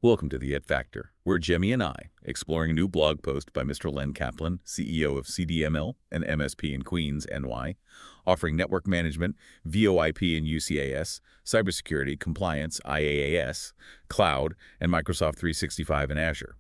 Welcome to the It Factor. We're Jimmy and I, exploring a new blog post by Mr. Len Kaplan, CEO of CDML and MSP in Queens, NY, offering network management, VoIP and UCaaS, cybersecurity, compliance, IaaS, cloud, and Microsoft 365 and Azure.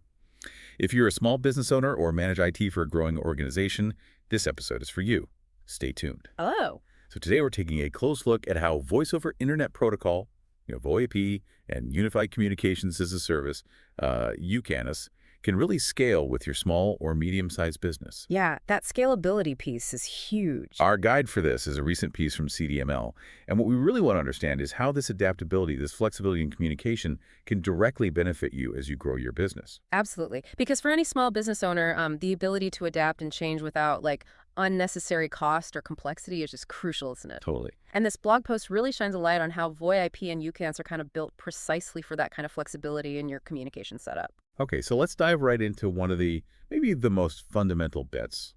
If you're a small business owner or manage IT for a growing organization, this episode is for you. Stay tuned. Oh, So today we're taking a close look at how Voice over Internet Protocol, VoIP, and Unified Communications as a Service, UCaaS, can really scale with your small or medium-sized business. yeah, that scalability piece is huge. Our guide for this is a recent piece from CDML, and what we really want to understand is how this adaptability, this flexibility in communication can directly benefit you as you grow your business. Absolutely. Because for any small business owner, the ability to adapt and change without unnecessary cost or complexity is just crucial, isn't it? Totally. And this blog post really shines a light on how VoIP and UCaaS are kind of built precisely for that kind of flexibility in your communication setup. Okay, so let's dive right into one of maybe the most fundamental bits,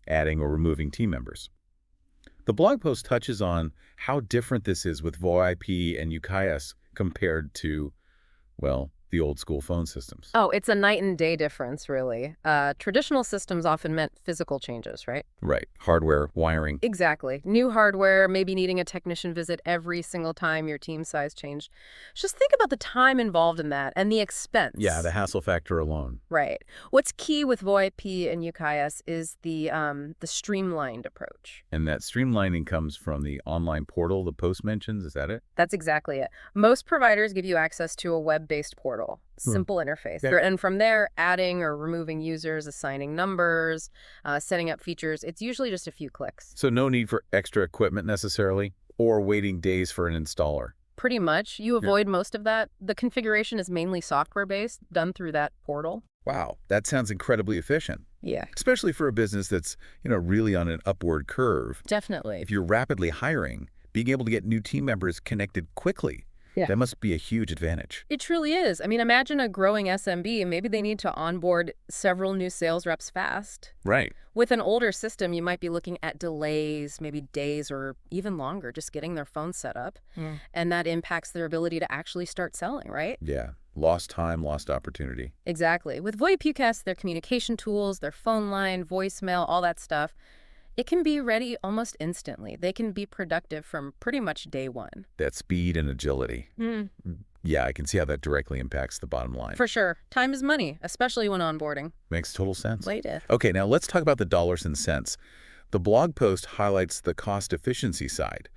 adding or removing team members. The blog post touches on how different this is with VoIP and UCaaS compared to, well, the old school phone systems. Oh, it's a night and day difference, really. Traditional systems often meant physical changes, right? Right. Hardware, wiring. Exactly. New hardware, maybe needing a technician visit every single time your team size changed. Just think about the time involved in that and the expense. Yeah, the hassle factor alone. Right. What's key with VoIP and UCaaS is the streamlined approach. And that streamlining comes from the online portal the post mentions, is that it? That's exactly it. Most providers give you access to a web-based portal. Simple interface. Yeah. And from there, adding or removing users, assigning numbers, setting up features, it's usually just a few clicks. So no need for extra equipment necessarily, or waiting days for an installer. Pretty much. You avoid most of that. The configuration is mainly software-based, done through that portal. Wow, that sounds incredibly efficient, Yeah, especially for a business that's, really on an upward curve. definitely. If you're rapidly hiring, being able to get new team members connected quickly, Yeah. that must be a huge advantage. It truly is. I mean, imagine a growing SMB. Maybe they need to onboard several new sales reps fast. Right. With an older system, you might be looking at delays, maybe days or even longer, just getting their phone set up. And that impacts their ability to actually start selling, right? Yeah. Lost time, lost opportunity. Exactly. With VoIP UCaaS, their communication tools, their phone line, voicemail, all that stuff, it can be ready almost instantly. They can be productive from pretty much day one. That speed and agility. Yeah, I can see how that directly impacts the bottom line. For sure. Time is money, especially when onboarding. Makes total sense. Later. Okay, now let's talk about the dollars and cents. The blog post highlights the cost efficiency side,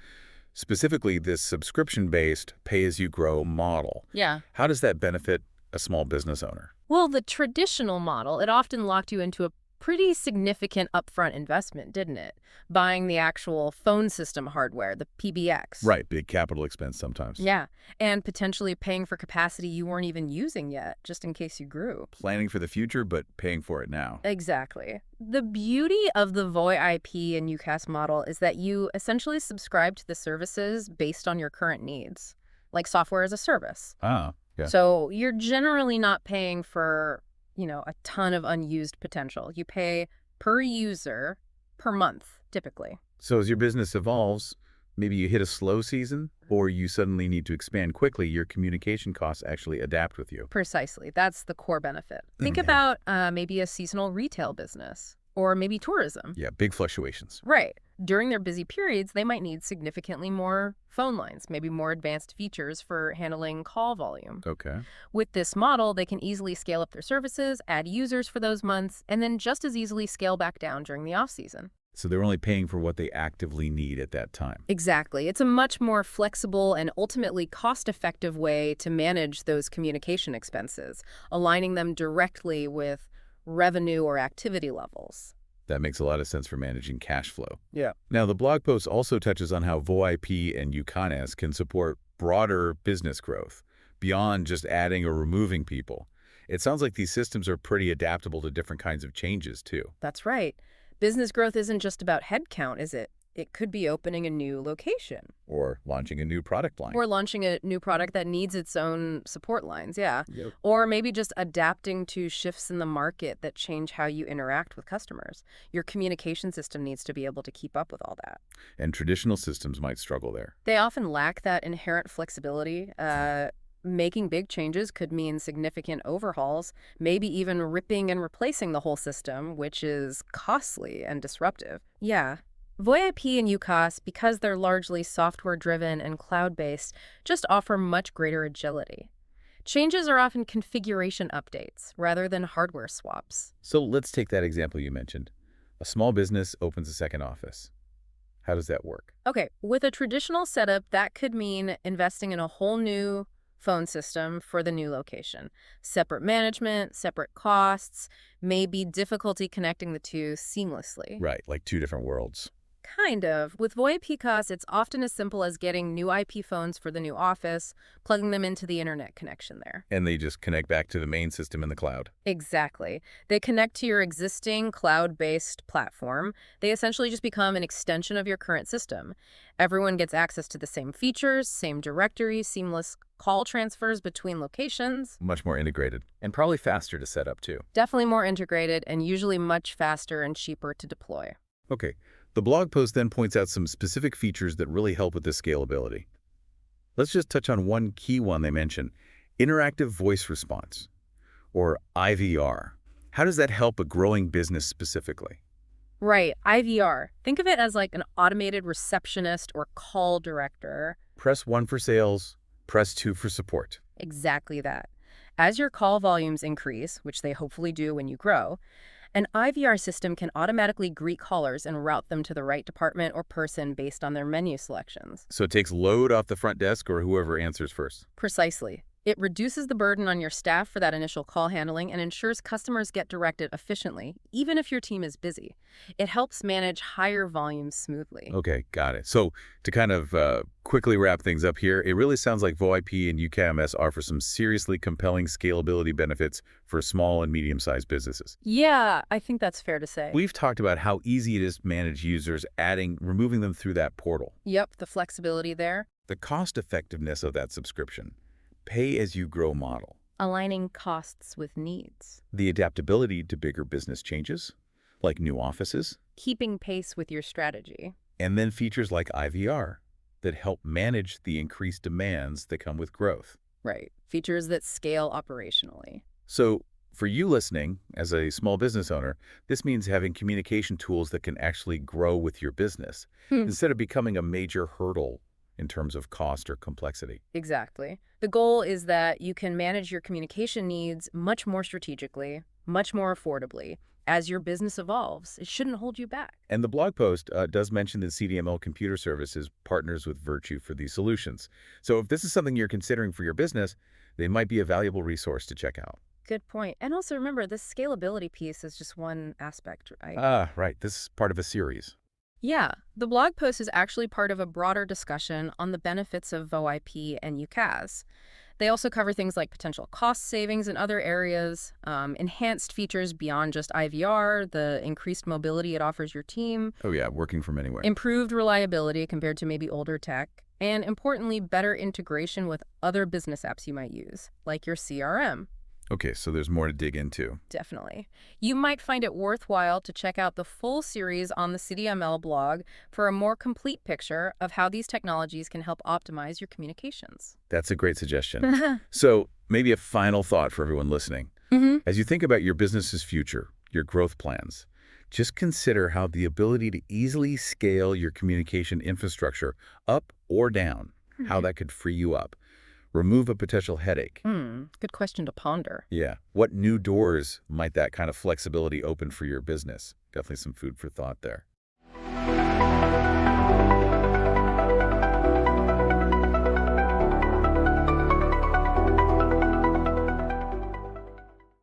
specifically this subscription-based pay-as-you-grow model. Yeah. How does that benefit a small business owner? Well, the traditional model, it often locked you into a pretty significant upfront investment, didn't it? Buying the actual phone system hardware, the PBX. Right, big capital expense sometimes. Yeah, and potentially paying for capacity you weren't even using yet, just in case you grew. Planning for the future, but paying for it now. Exactly. The beauty of the VoIP and UCaaS model is that you essentially subscribe to the services based on your current needs, like software as a service. Ah, yeah. So you're generally not paying for a ton of unused potential. You pay per user per month, typically. So as your business evolves, maybe you hit a slow season or you suddenly need to expand quickly, your communication costs actually adapt with you. Precisely. That's the core benefit. Think Yeah. about maybe a seasonal retail business or maybe tourism. Yeah, big fluctuations. Right. During their busy periods, they might need significantly more phone lines, maybe more advanced features for handling call volume. Okay. With this model, they can easily scale up their services, add users for those months, and then just as easily scale back down during the off-season. So they're only paying for what they actively need at that time. Exactly. It's a much more flexible and ultimately cost-effective way to manage those communication expenses, aligning them directly with revenue or activity levels. That makes a lot of sense for managing cash flow. Yeah. Now, the blog post also touches on how VoIP and UCaaS can support broader business growth beyond just adding or removing people. It sounds like these systems are pretty adaptable to different kinds of changes, too. That's right. Business growth isn't just about headcount, is it? It could be opening a new location. Or launching a new product line. Or launching a new product that needs its own support lines, yeah. Yep. Or maybe just adapting to shifts in the market that change how you interact with customers. Your communication system needs to be able to keep up with all that. And traditional systems might struggle there. They often lack that inherent flexibility. Making big changes could mean significant overhauls, maybe even ripping and replacing the whole system, which is costly and disruptive. Yeah. VoIP and UCaaS, because they're largely software-driven and cloud-based, just offer much greater agility. Changes are often configuration updates rather than hardware swaps. So let's take that example you mentioned. A small business opens a second office. How does that work? Okay, with a traditional setup, that could mean investing in a whole new phone system for the new location. Separate management, separate costs, maybe difficulty connecting the two seamlessly. Right, like two different worlds. Kind of. With VoIP UCaaS, it's often as simple as getting new IP phones for the new office, plugging them into the internet connection there. And they just connect back to the main system in the cloud. Exactly. They connect to your existing cloud-based platform. They essentially just become an extension of your current system. Everyone gets access to the same features, same directory, seamless call transfers between locations. Much more integrated. And probably faster to set up too. Definitely more integrated and usually much faster and cheaper to deploy. Okay. The blog post then points out some specific features that really help with this scalability. Let's just touch on one key one they mention, interactive voice response, or IVR. How does that help a growing business specifically? Right, IVR. Think of it as like an automated receptionist or call director. Press 1 for sales, press 2 for support. Exactly that. As your call volumes increase, which they hopefully do when you grow, an IVR system can automatically greet callers and route them to the right department or person based on their menu selections. So it takes load off the front desk or whoever answers first. Precisely. It reduces the burden on your staff for that initial call handling and ensures customers get directed efficiently, even if your team is busy. It helps manage higher volumes smoothly. Okay, got it. So to kind of quickly wrap things up here, it really sounds like VoIP and UCaaS offer some seriously compelling scalability benefits for small and medium-sized businesses. Yeah, I think that's fair to say. We've talked about how easy it is to manage users, removing them through that portal. Yep, the flexibility there. The cost-effectiveness of that subscription. Pay-as-you-grow model. Aligning costs with needs. The adaptability to bigger business changes, like new offices. Keeping pace with your strategy. And then features like IVR that help manage the increased demands that come with growth. Right. Features that scale operationally. So for you listening, as a small business owner, this means having communication tools that can actually grow with your business instead of becoming a major hurdle in terms of cost or complexity. Exactly. The goal is that you can manage your communication needs much more strategically, much more affordably. As your business evolves, it shouldn't hold you back. And the blog post does mention that CDML Computer Services partners with Virtue for these solutions. So if this is something you're considering for your business, they might be a valuable resource to check out. Good point. And also remember, this scalability piece is just one aspect, right? Right. This is part of a series. Yeah, the blog post is actually part of a broader discussion on the benefits of VoIP and UCaaS. They also cover things like potential cost savings in other areas, enhanced features beyond just IVR, the increased mobility it offers your team. Oh yeah, working from anywhere. Improved reliability compared to maybe older tech, and importantly, better integration with other business apps you might use, like your CRM. Okay, so there's more to dig into. Definitely. You might find it worthwhile to check out the full series on the CDML blog for a more complete picture of how these technologies can help optimize your communications. That's a great suggestion. So maybe a final thought for everyone listening. As you think about your business's future, your growth plans, just consider how the ability to easily scale your communication infrastructure up or down, how that could free you up. Remove a potential headache. Good question to ponder. Yeah. What new doors might that kind of flexibility open for your business? Definitely some food for thought there.